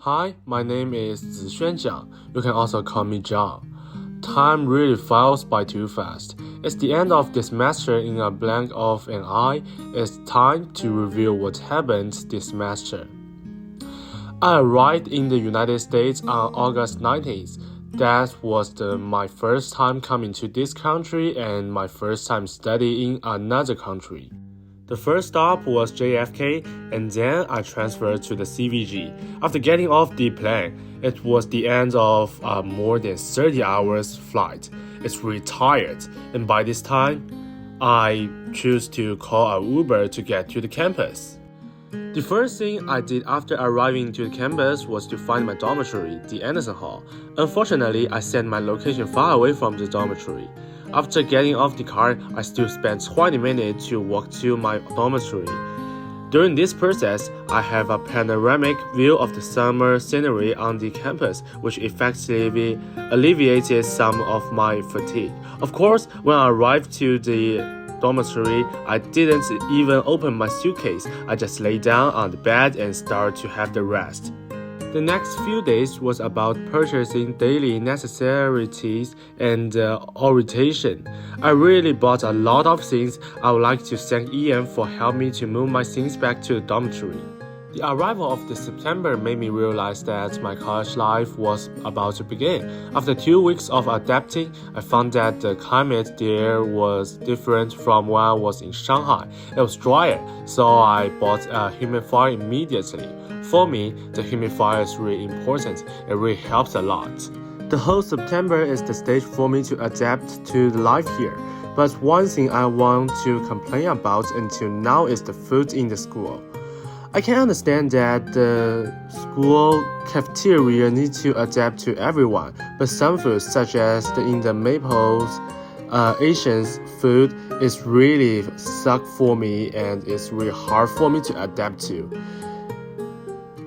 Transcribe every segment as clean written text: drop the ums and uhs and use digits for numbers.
Hi, my name is Zixuan Jiang. You can also call me Jiang. Time really flies by too fast. It's the end of this semester. In a blink of an eye. It's time to review what happened this semester. I arrived in the United States on August 19th. That was my first time coming to this country and my first time studying in another country. The first stop was JFK, and then I transferred to the CVG. After getting off the plane, it was the end of a more than 30 hours flight. It's really tired, and by this time, I choose to call an Uber to get to the campus. The first thing I did after arriving to the campus was to find my dormitory, the Anderson Hall. Unfortunately, I set my location far away from the dormitory. After getting off the car, I still spent 20 minutes to walk to my dormitory. During this process, I have a panoramic view of the summer scenery on the campus, which effectively alleviated some of my fatigue. Of course, when I arrived to the dormitory, I didn't even open my suitcase. I just lay down on the bed and started to have the rest. The next few days was about purchasing daily necessities and orientation. I really bought a lot of things. I would like to thank Ian for helping me to move my things back to the dormitory. The arrival of the September made me realize that my college life was about to begin. After 2 weeks of adapting, I found that the climate there was different from when I was in Shanghai. It was drier, so I bought a humidifier immediately. For me, the humidifier is really important. It really helps a lot. The whole September is the stage for me to adapt to the life here. But one thing I want to complain about until now is the food in the school. I can understand that the school cafeteria needs to adapt to everyone, but some foods, such as in the Maples Asians food, is really suck for me and it's really hard for me to adapt to.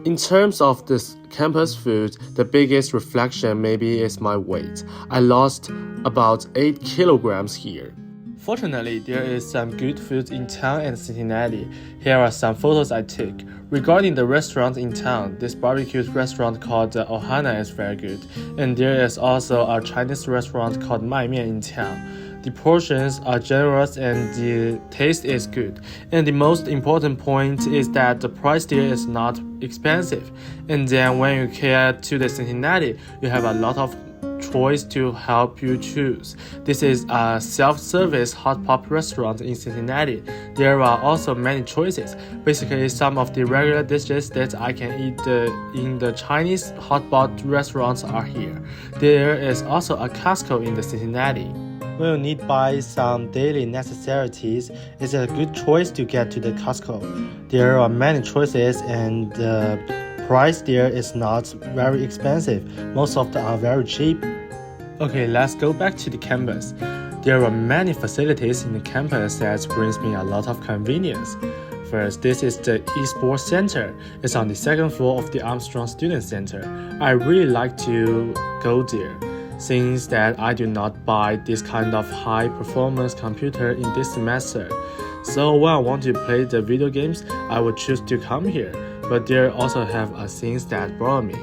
In terms of this campus food, the biggest reflection maybe is my weight. I lost about 8 kilograms here. Fortunately, there is some good food in town and Cincinnati. Here are some photos I took. Regarding the restaurant in town, this barbecue restaurant called Ohana is very good. And there is also a Chinese restaurant called Mai Mian in town. The portions are generous and the taste is good. And the most important point is that the price there is not expensive. And then when you get to the Cincinnati, you have a lot of choice to help you choose. This is a self-service hot pot restaurant in Cincinnati. There are also many choices. Basically, some of the regular dishes that I can eat in the Chinese hot pot restaurants are here. There is also a Costco in the Cincinnati. When you need to buy some daily necessities, it's a good choice to get to the Costco. There are many choices and the price there is not very expensive. Most of them are very cheap. Okay, let's go back to the campus. There are many facilities in the campus that brings me a lot of convenience. First, this is the eSports Center. It's on the second floor of the Armstrong Student Center. I really like to go there, since that I do not buy this kind of high-performance computer in this semester. So when I want to play the video games, I would choose to come here. But there also have a things that bother me.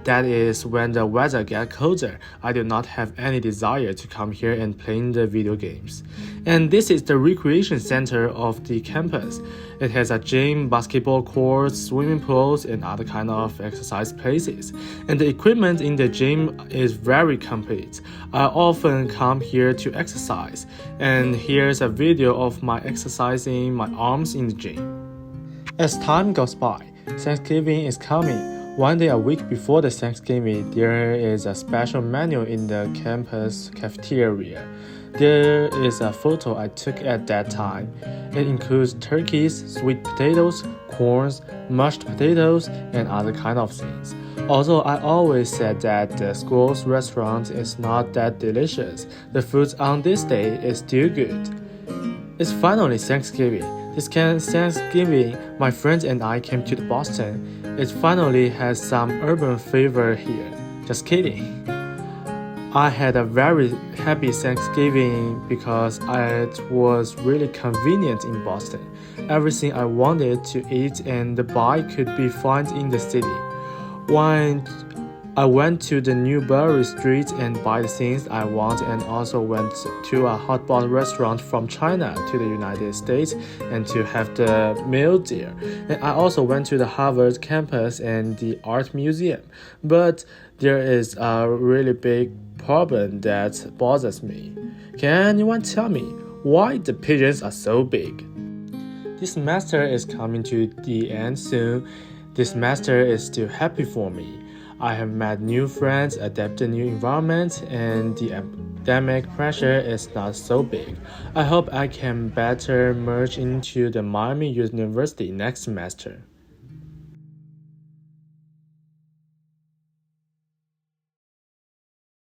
That is when the weather gets colder, I do not have any desire to come here and play the video games. And this is the recreation center of the campus. It has a gym, basketball courts, swimming pools, and other kind of exercise places. And the equipment in the gym is very complete. I often come here to exercise. And here's a video of my exercising my arms in the gym. As time goes by, Thanksgiving is coming. One day a week before the Thanksgiving, there is a special menu in the campus cafeteria. There is a photo I took at that time. It includes turkeys, sweet potatoes, corns, mashed potatoes, and other kind of things. Although I always said that the school's restaurant is not that delicious, the food on this day is still good. It's finally Thanksgiving. This Thanksgiving, my friends and I came to Boston. It finally has some urban flavor here. Just kidding. I had a very happy Thanksgiving because it was really convenient in Boston. Everything I wanted to eat and buy could be found in the city. When I went to the Newbury Street and buy the things I want, and also went to a hotpot restaurant from China to the United States and to have the meal there. And I also went to the Harvard campus and the art museum. But there is a really big problem that bothers me. Can anyone tell me why the pigeons are so big? This semester is coming to the end soon. This semester is still happy for me. I have met new friends, adapted new environment, and the academic pressure is not so big. I hope I can better merge into the Miami University next semester.